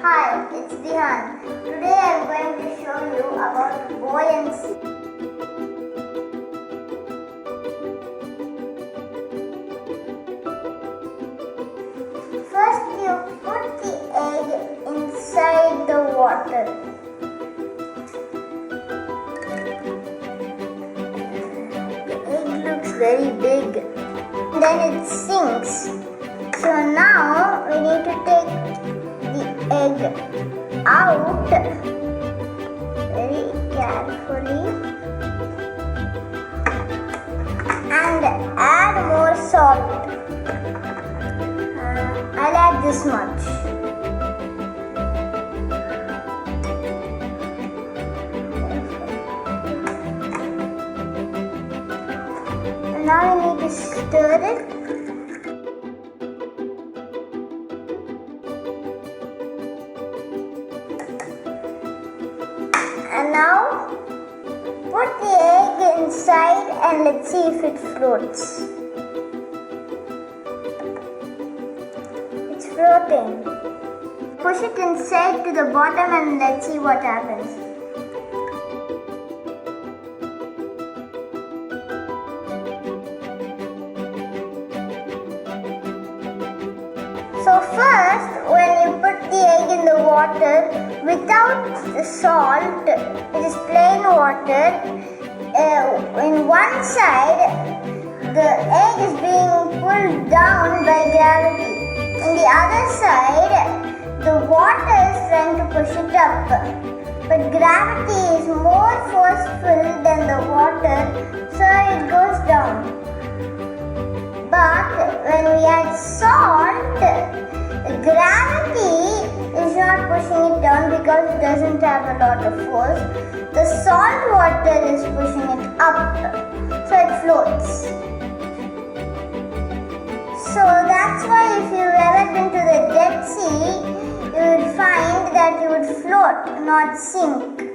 Hi, it's Dihan. Today I am going to show you about buoyancy. First you put the egg inside the water. The egg looks very big. Then it sinks. So now we need to take the egg out very carefully and add more salt. I'll add this much. And now we need to stir it. And now put the egg inside and let's see if it floats. It's floating. Push it inside to the bottom and let's see what happens. So first, when you put the egg in the water without the salt, it is plain water. In one side, the egg is being pulled down by gravity. In the other side, the water is trying to push it up. But gravity is more forceful than the water, so it goes down. But when we add salt, gravity is not pushing it down because it doesn't have a lot of force. The salt water is pushing it up, so it floats. So that's why if you've ever been to the Dead Sea, you would find that you would float, not sink.